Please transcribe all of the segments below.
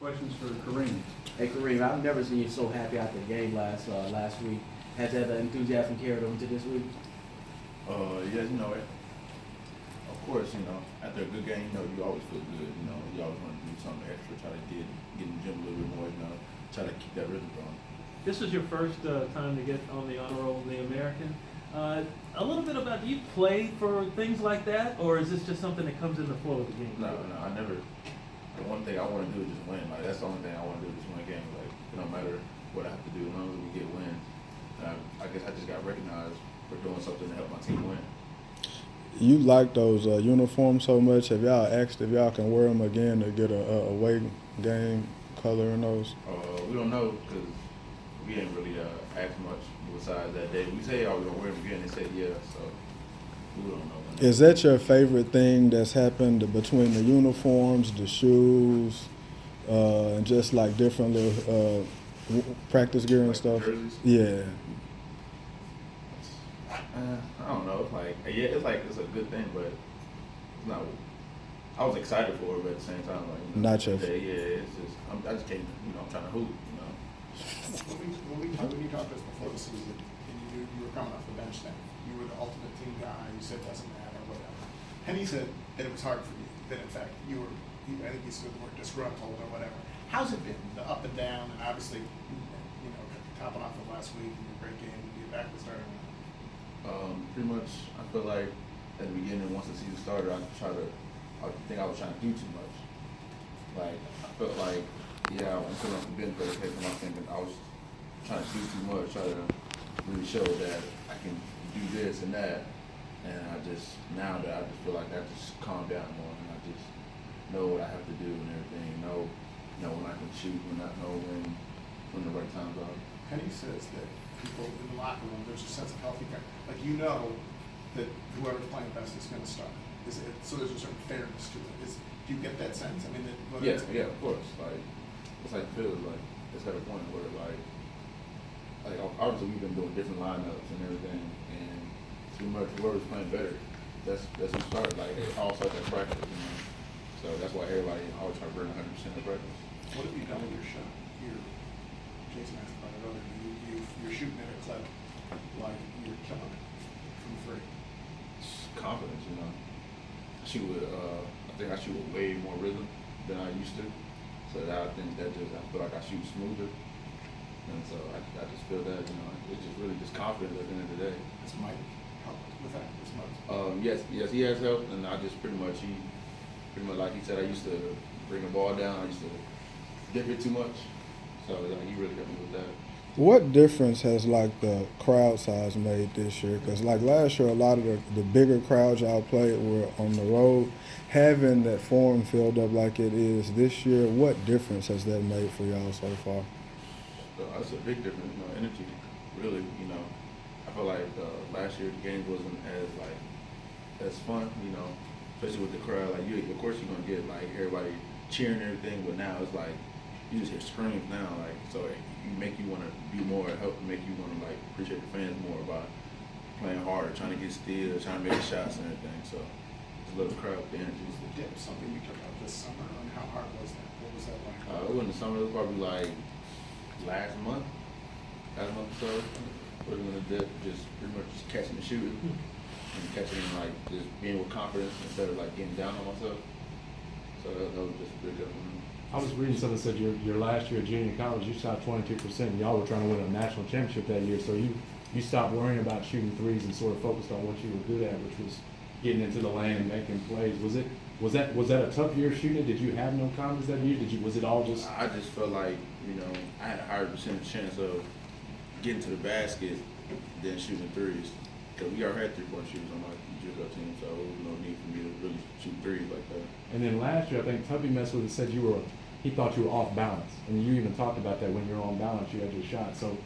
Questions for Kareem? Hey Kareem, I've never seen you so happy after the game last week. Has that enthusiasm carried over to this week? Yeah, of course, after a good game, you always feel good. You always want to do something extra, try to get in the gym a little bit more, try to keep that rhythm going. This is your first time to get on the honor roll in the American. A little bit about, do you play for things like that, or is this just something that comes in the flow of the game? No, I never. The one thing I want to do is just win. Like, that's the only thing I want to do is just win a game. Like, it don't matter what I have to do, as long as we get wins. I guess I just got recognized for doing something to help my team win. You like those uniforms so much. Have y'all asked if y'all can wear them again to get a away game color in those? We don't know because we ain't really asked much besides that day. We say, we're going to wear them again. They said, yeah, so we don't know. Is that your favorite thing that's happened between the uniforms, the shoes, and just like different little practice gear and Like stuff? jerseys? Yeah. I don't know. It's a good thing, but it's not. I was excited for it, but at the same time, Not your. Yeah, it's just I just can't. I'm trying to hoop. When you talked to us before the season, and you were coming off the bench then, you were the ultimate team guy. You said it doesn't matter, whatever. Henny said that it was hard for you. That in fact I think he said the word disgruntled or whatever. How's it been, the up and down, and obviously, topping off of last week and a great game, and you're back to starting. Pretty much, I feel like at the beginning, once the season started, I think I was trying to do too much. Like, I felt like, I'm putting up the bench for the paper, and I'm thinking I was trying to do too much, try to really show that I can do this and that. And now that I just feel like I just calm down more, and I just know what I have to do and everything, know when I can shoot, when I know when the right times are. Henny says that people in the locker room, there's a sense of healthy, like that whoever's playing best is going to start. So there's a certain fairness to it. Do you get that sense? I mean, Yeah, of course. Like, it's like Phil, like, it's at a point where like obviously we've been doing different lineups and everything, and pretty much whoever's playing better, that's who started. Like, it all starts at practice, So that's why everybody always try to bring 100% of practice. What have you done with your shot? Jason asked about it earlier. You're shooting at a clip like you're killing it from three. It's confidence, I think I shoot with way more rhythm than I used to. So I think I feel like I shoot smoother. And so I just feel that, it's just really just confidence at the end of the day. Does Mike help with that as much? Yes, he has helped, and I just pretty much like he said, I used to bring the ball down, I used to dip it too much. So he really helped me with that. What difference has like the crowd size made this year? Because like last year, a lot of the bigger crowds y'all played were on the road. Having that forum filled up like it is this year, what difference has that made for y'all so far? That's a big difference, energy. Really, I feel like last year the game wasn't as fun, especially with the crowd. Like of course you're gonna get like everybody cheering and everything, but now it's like you just hear screams now, like so it make you want to be more, help make you want to like appreciate the fans more by playing harder, trying to get steals, trying to make shots and everything. So just let the crowd the energy. Was the dip something you took out this summer, and how hard was that? What was that like? It wasn't the summer. It was probably like last month or so. We're doing a dip, just pretty much just catching and shooting, and catching and like just being with confidence instead of like getting down on myself. So that was just a big deal for me. I was reading something that said your last year at junior college, you shot 22%. Y'all were trying to win a national championship that year, so you stopped worrying about shooting threes and sort of focused on what you were good at, which was getting into the lane and making plays. Was that a tough year shooting? Did you have no confidence that year? Was it all just? I just felt like I had a higher percentage chance of getting to the basket than shooting threes. Because we already had 3-point shooters on my JUCO team, so there was no need for me to really shoot threes like that. And then last year, I think Tubby messed with it, said he thought you were off balance. And you even talked about that when you're on balance, you had your shot. So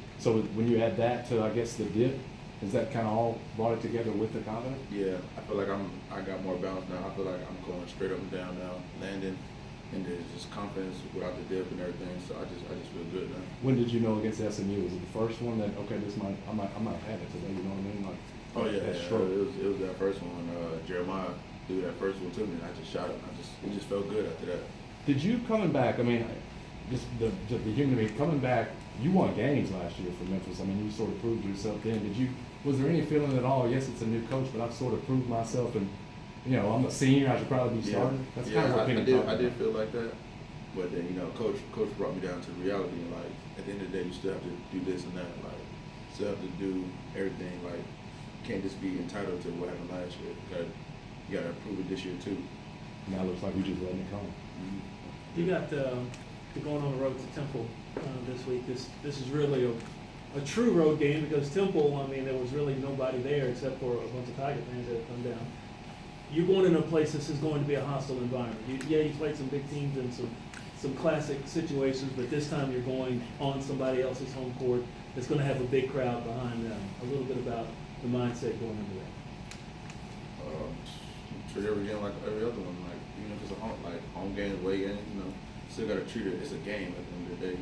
when you add that to, I guess, the dip, is that kind of all brought it together with the confidence? Yeah, I feel like I got more balance now. I feel like I'm going straight up and down now, landing, and there's just confidence without the dip and everything. So I just feel good now. When did you know against SMU? Was it the first one that I might have it today? You know what I mean? Like, oh yeah, it was that first one. Jeremiah threw that first one to me, and I just shot it. It just felt good after that. Did you coming back? I mean, the human being coming back. You won games last year for Memphis. I mean, you sort of proved yourself then. Was there any feeling at all? Yes, it's a new coach, but I've sort of proved myself, and I'm a senior. I should probably be starting. That's kind of what I did feel like that, but then coach brought me down to reality, and like at the end of the day, you still have to do this and that, like still have to do everything. Like you can't just be entitled to what happened last year. You gotta prove it this year too. Now it looks like we just letting it come. You got you're going on the road to Temple this week. This is really a true road game because Temple, I mean, there was really nobody there except for a bunch of Tiger fans that had come down. You're going in a place this is going to be a hostile environment. You played some big teams and some classic situations, but this time you're going on somebody else's home court that's going to have a big crowd behind them. A little bit about the mindset going into that. Treat every game like every other one. Like even if it's a home game, away game, still gotta treat it. It's a game at the end of the day.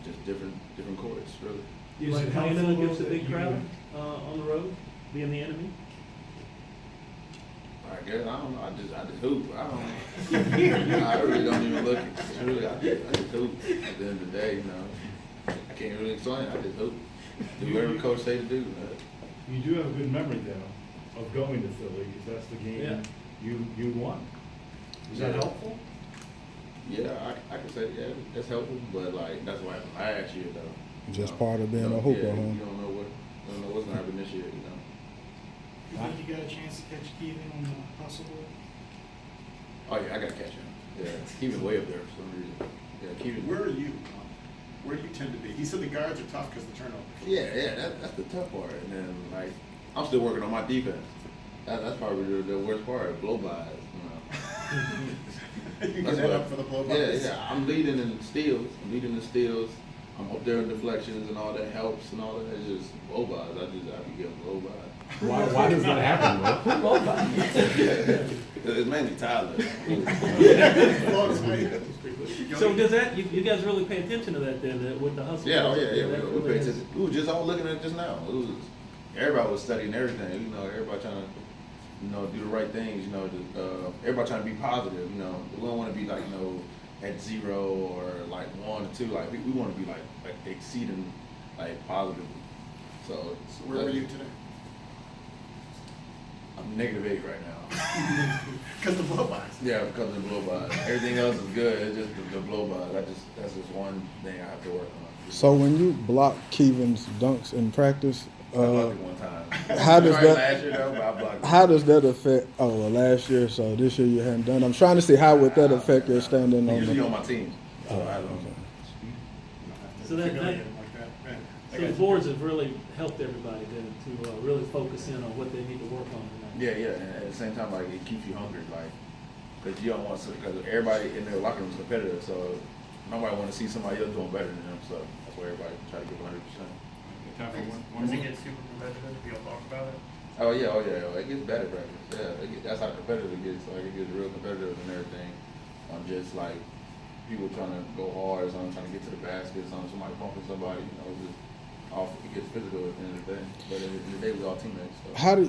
Just different courts, really. Do you like playing against a big crowd on the road, being the enemy? I guess I don't know. I just hoop. I don't. I really don't even look. I just hoop. At the end of the day, I can't really explain. I just hoop. Do whatever coach say to do. You do have a good memory though of going to Philly because that's the game you won. Is that helpful? Yeah, I can say that's helpful, but like that's what happened last year though. Just part of being a hooper, yeah, huh? You don't know what's gonna happen this year, You think you got a chance to catch Kevin on the hustle board? Oh yeah, I gotta catch him. Yeah, keep it way up there for some reason. Yeah, keep it. Where are you? Where do you tend to be? He said the guards are tough because of the turnovers. Yeah, that's the tough part. And then like I'm still working on my defense. That's probably the worst part. Blow-bys, You get that up for the blow-bys? Yeah. I'm leading in steals. I'm up there in deflections and all that helps and all that. It's just blow-bys. I be getting blow-bys. Why does that happen, bro? It's mainly Tyler. So does that, you guys really pay attention to that then, with the hustle? Yeah, we pay attention. We were just all looking at it just now. Everybody was studying everything. Everybody trying to, do the right things. Everybody trying to be positive. We don't want to be like, at 0 or like 1 or 2. Like we want to be like exceeding, like positive. So where were you today? I'm -8 right now. Because the blow-bys. Yeah, because of the blow-bys. Everything else is good. It's just the blow-bys. That's just one thing I have to work on. So when you block Kevin's dunks in practice, I blocked it one time. how does that? Last year though, but I blocked it. How does that affect? Oh, well, last year, so this year you hadn't done. I'm trying to see how would that affect your standing on Usually the. on my team. So I don't. Okay. So that- Like that. Man, So the boards have really helped everybody then to really focus in on what they need to work on tonight. Yeah, and at the same time, like it keeps you hungry, like because you don't want to. Because everybody in their locker room is competitive, so nobody want to see somebody else doing better than them. So that's why everybody try to give 100%. Time for one Does more. it get super competitive? You'll talk about it? Oh yeah, it gets better practice. Yeah, that's how competitive it gets. Like it gets real competitive and everything. Just like people trying to go hard, some trying to get to the basket, somebody bumping somebody. It gets physical at the end of the day. But at the end of the day, we all teammates. So. How do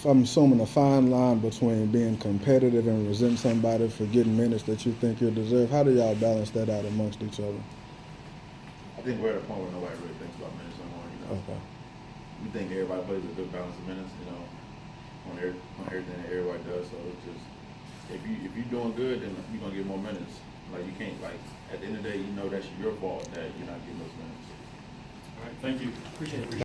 I'm assuming a fine line between being competitive and resent somebody for getting minutes that you think you deserve. How do y'all balance that out amongst each other? I think we're at a point where nobody really thinks about minutes anymore. Okay. We think everybody plays a good balance of minutes, on everything that everybody does. So it's just if you're doing good, then you're gonna get more minutes. Like you can't at the end of the day, that's your fault that you're not getting those minutes. All right, thank you. Appreciate it.